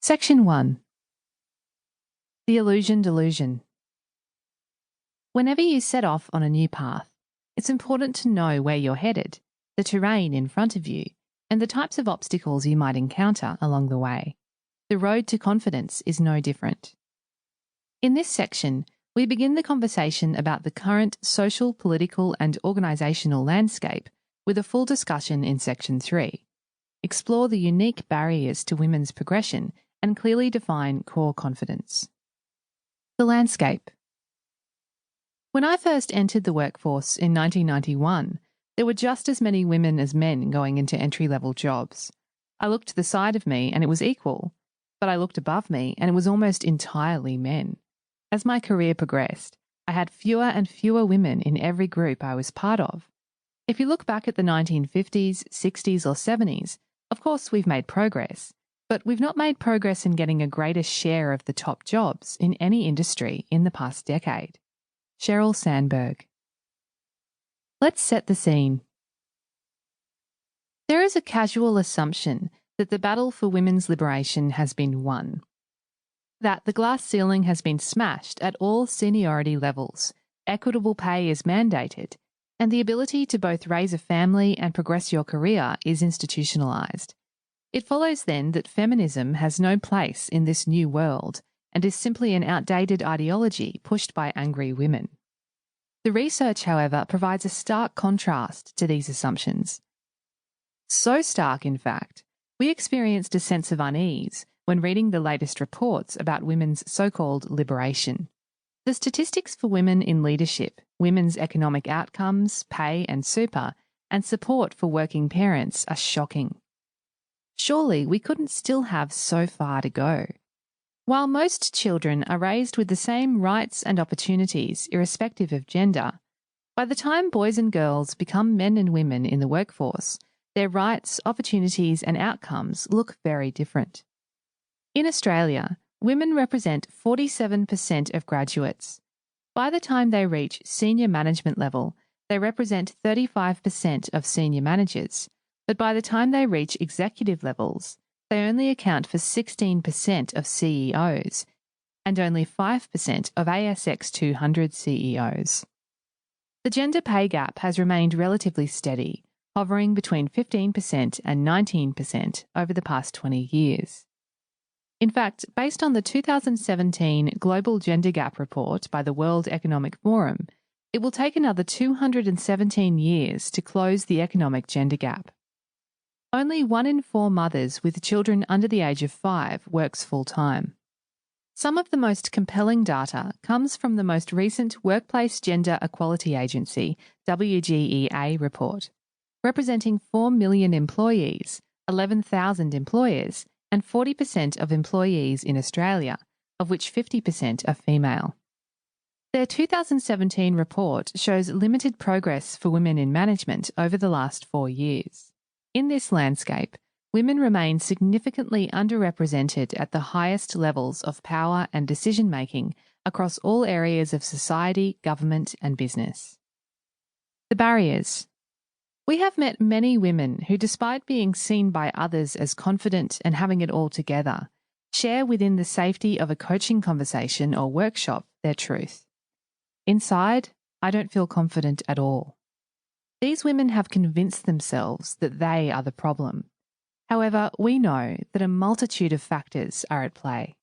Section 1. The Illusion Delusion. Whenever you set off on a new path, it's important to know where you're headed, the terrain in front of you, and the types of obstacles you might encounter along the way. The road to confidence is no different. In this section, we begin the conversation about the current social, political, and organisational landscape with a full discussion in Section 3. Explore the unique barriers to women's progression and clearly define core confidence. The landscape. When I first entered the workforce in 1991, there were just as many women as men going into entry-level jobs. I looked to the side of me and it was equal, but I looked above me and it was almost entirely men. As my career progressed, I had fewer and fewer women in every group I was part of. If you look back at the 1950s, 60s or 70s, of course we've made progress, but we've not made progress in getting a greater share of the top jobs in any industry in the past decade. Sheryl Sandberg. Let's set the scene. There is a casual assumption that the battle for women's liberation has been won, that the glass ceiling has been smashed at all seniority levels, equitable pay is mandated, and the ability to both raise a family and progress your career is institutionalised. It follows then that feminism has no place in this new world and is simply an outdated ideology pushed by angry women. The research, however, provides a stark contrast to these assumptions. So stark, in fact, we experienced a sense of unease when reading the latest reports about women's so-called liberation. The statistics for women in leadership, women's economic outcomes, pay and super, and support for working parents are shocking. Surely we couldn't still have so far to go. While most children are raised with the same rights and opportunities irrespective of gender, by the time boys and girls become men and women in the workforce, their rights, opportunities and outcomes look very different. In Australia, women represent 47% of graduates. By the time they reach senior management level, they represent 35% of senior managers, but by the time they reach executive levels, they only account for 16% of CEOs and only 5% of ASX 200 CEOs. The gender pay gap has remained relatively steady, hovering between 15% and 19% over the past 20 years. In fact, based on the 2017 Global Gender Gap Report by the World Economic Forum, it will take another 217 years to close the economic gender gap. Only 1 in 4 mothers with children under the age of 5 works full-time. Some of the most compelling data comes from the most recent Workplace Gender Equality Agency, WGEA report, representing 4 million employees, 11,000 employers, and 40% of employees in Australia, of which 50% are female. Their 2017 report shows limited progress for women in management over the last 4 years. In this landscape, women remain significantly underrepresented at the highest levels of power and decision-making across all areas of society, government and business. The barriers. We have met many women who, despite being seen by others as confident and having it all together, share within the safety of a coaching conversation or workshop their truth. Inside, I don't feel confident at all. These women have convinced themselves that they are the problem. However, we know that a multitude of factors are at play.